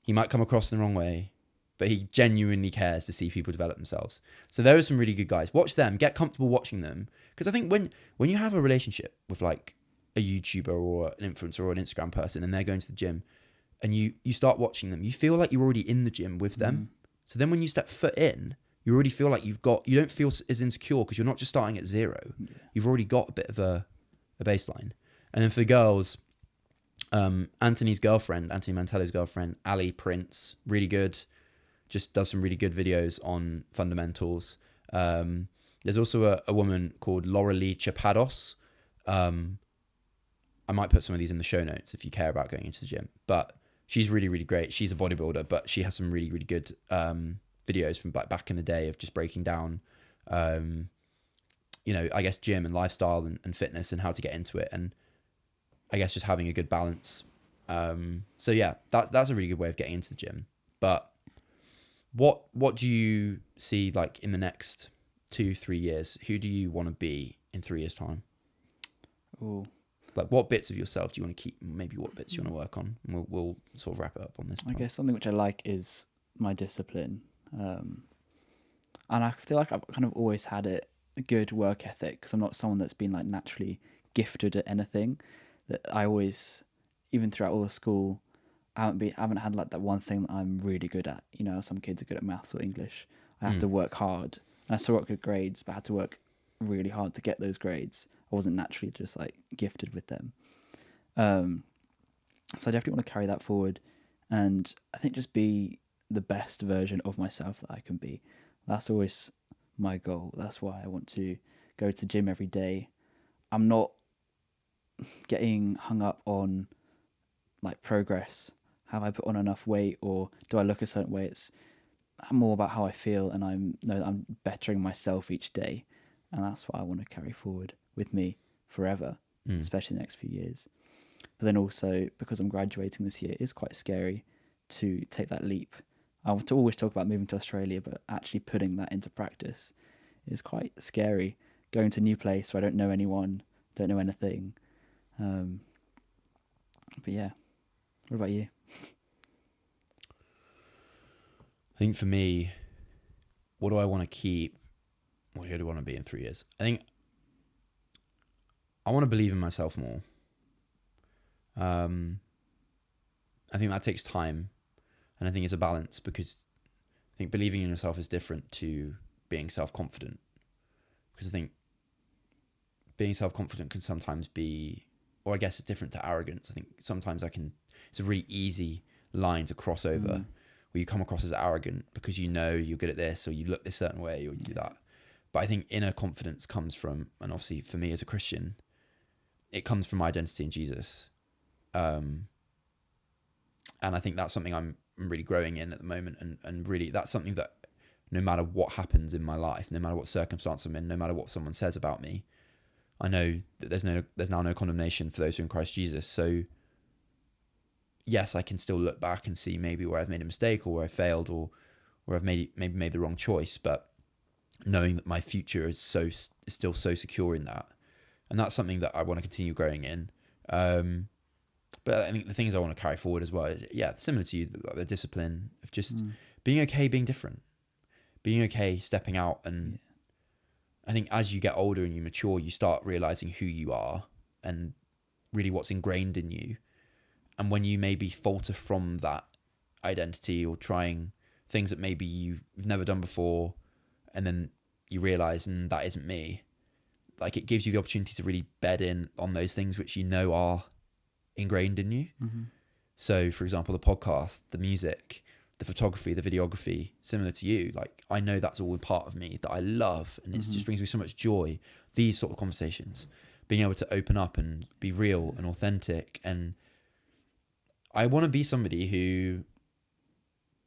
He might come across in the wrong way, but he genuinely cares to see people develop themselves. So there are some really good guys. Watch them. Get comfortable watching them, because I think when you have a relationship with like a YouTuber or an influencer or an Instagram person, and they're going to the gym, and you start watching them, you feel like you're already in the gym with them. So then when you step foot in, you already feel like you don't feel as insecure, because you're not just starting at zero. Yeah. You've already got a bit of a baseline. And then for the girls, Anthony Mantello's girlfriend, Ali Prince, really good. Just does some really good videos on fundamentals. There's also a woman called Laura Lee Chapados. I might put some of these in the show notes if you care about going into the gym. But she's really, really great. She's a bodybuilder, but she has some really, really good videos from back in the day of just breaking down, I guess gym and lifestyle and fitness and how to get into it. And I guess just having a good balance. So yeah, that's a really good way of getting into the gym. But what do you see like in the next 2-3 years? Who do you want to be in 3 years' time? Ooh. Like what bits of yourself do you want to keep? Maybe what bits you want to work on? And we'll sort of wrap it up on this point. I guess something which I like is my discipline. And I feel like I've kind of always had a good work ethic, because I'm not someone that's been like naturally gifted at anything. That I always, even throughout all the school, I haven't had like that one thing that I'm really good at. Some kids are good at maths or English. I have to work hard, and I still got good grades, but I had to work really hard to get those grades. I wasn't naturally just like gifted with them. So I definitely want to carry that forward, and I think just be the best version of myself that I can be. That's always my goal. That's why I want to go to the gym every day. I'm not getting hung up on like progress. Have I put on enough weight, or do I look a certain way? I'm more about how I feel, and I'm bettering myself each day, and that's what I want to carry forward with me forever, especially the next few years. But then also, because I'm graduating this year, it is quite scary to take that leap. I want to always talk about moving to Australia, but actually putting that into practice is quite scary. Going to a new place where I don't know anyone, don't know anything. But yeah, what about you? I think for me, what do I want to keep? Or who do I want to be in 3 years? I think I want to believe in myself more. I think that takes time, and I think it's a balance, because I think believing in yourself is different to being self-confident, because I think being self-confident can sometimes be, or I guess it's different to arrogance. I think sometimes it's a really easy line to cross over, where you come across as arrogant because you're good at this, or you look this certain way, or you do that. But I think inner confidence comes from, and obviously for me as a Christian, it comes from my identity in Jesus. And I think that's something I'm really growing in at the moment. And really, that's something that no matter what happens in my life, no matter what circumstance I'm in, no matter what someone says about me, I know that there's now no condemnation for those who are in Christ Jesus. So yes, I can still look back and see maybe where I've made a mistake, or where I failed, or where I've maybe made the wrong choice, but knowing that my future is still so secure in that, and that's something that I want to continue growing in. But I think the things I want to carry forward as well is, similar to you, the discipline of just being okay, being different, being okay, stepping out. And I think as you get older and you mature, you start realizing who you are and really what's ingrained in you. And when you maybe falter from that identity or trying things that maybe you've never done before, and then you realize that isn't me, like it gives you the opportunity to really bed in on those things which you know are ingrained in you. So for example, the podcast, the music, the photography, the videography, similar to you, like I know that's all a part of me that I love, and it just brings me so much joy. These sort of conversations, being able to open up and be real and authentic. And I want to be somebody who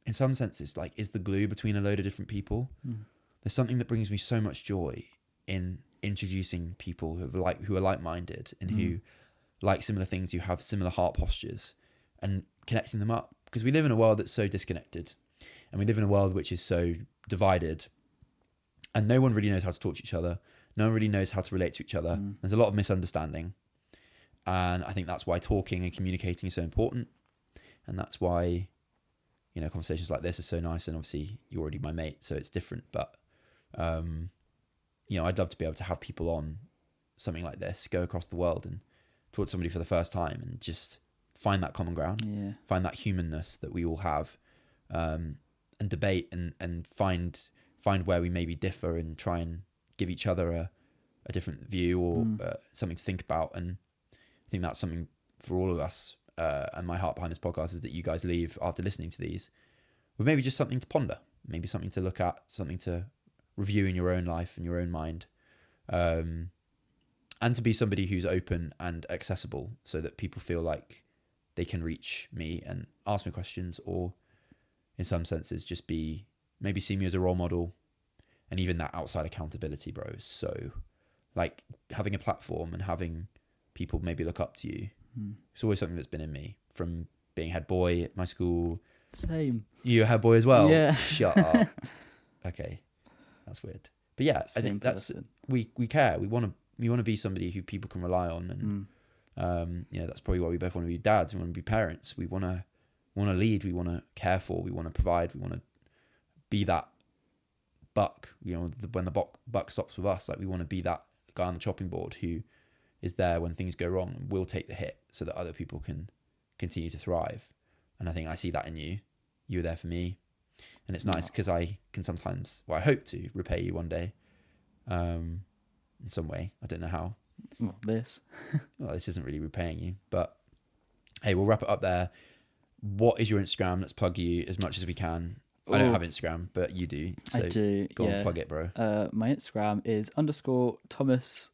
in some senses like is the glue between a load of different people. There's something that brings me so much joy in introducing people who are like-minded and who like similar things, who have similar heart postures, and connecting them up. Because we live in a world that's so disconnected, and we live in a world which is so divided, and no one really knows how to talk to each other. No one really knows how to relate to each other. There's a lot of misunderstanding, and I think that's why talking and communicating is so important. And that's why, conversations like this are so nice. And obviously you're already my mate, so it's different, but I'd love to be able to have people on something like this, go across the world and talk to somebody for the first time and just find that common ground, find that humanness that we all have, and debate and find where we maybe differ and try and give each other a different view or something to think about. And I think that's something for all of us. And my heart behind this podcast is that you guys leave after listening to these with maybe just something to ponder, maybe something to look at, something to review in your own life and your own mind, and to be somebody who's open and accessible so that people feel like they can reach me and ask me questions, or in some senses just maybe see me as a role model. And even that outside accountability, bro, is so like having a platform and having people maybe look up to you. It's always something that's been in me from being head boy at my school. Same. You a head boy as well? Yeah. Shut up. Okay, that's weird. But yeah, I think that's we care. We want to be somebody who people can rely on, and that's probably why we both want to be dads. We want to be parents. We want to lead. We want to care for. We want to provide. We want to be that buck. When the buck stops with us, like we want to be that guy on the chopping board who is there when things go wrong and will take the hit so that other people can continue to thrive. And I think I see that in you. You were there for me. And it's nice because I can sometimes, I hope to repay you one day in some way. I don't know how. Well, this isn't really repaying you. But hey, we'll wrap it up there. What is your Instagram? Let's plug you as much as we can. I don't have Instagram, but you do. So I do. Go on, plug it, bro. My Instagram is _Thomas_Oliver_.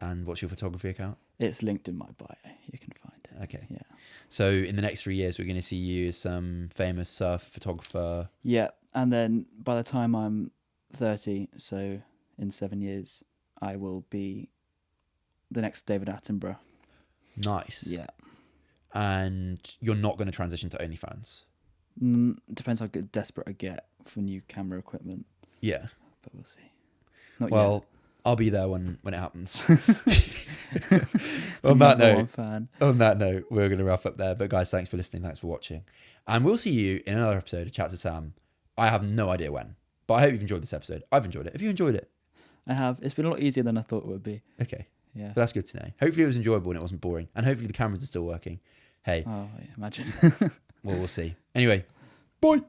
And what's your photography account? It's linked in my bio. You can find it. Okay. Yeah. So in the next 3 years, we're going to see you as some famous surf photographer. Yeah. And then by the time I'm 30, so in 7 years, I will be the next David Attenborough. Nice. Yeah. And you're not going to transition to OnlyFans? Depends how desperate I get for new camera equipment. Yeah. But we'll see. Not yet. I'll be there when it happens. On that note, we're going to wrap up there. But guys, thanks for listening. Thanks for watching. And we'll see you in another episode of Chats with Sam. I have no idea when, but I hope you've enjoyed this episode. I've enjoyed it. Have you enjoyed it? I have. It's been a lot easier than I thought it would be. Okay. Yeah. But that's good to know. Hopefully it was enjoyable and it wasn't boring. And hopefully the cameras are still working. Hey. Oh, imagine. Well, we'll see. Anyway, bye.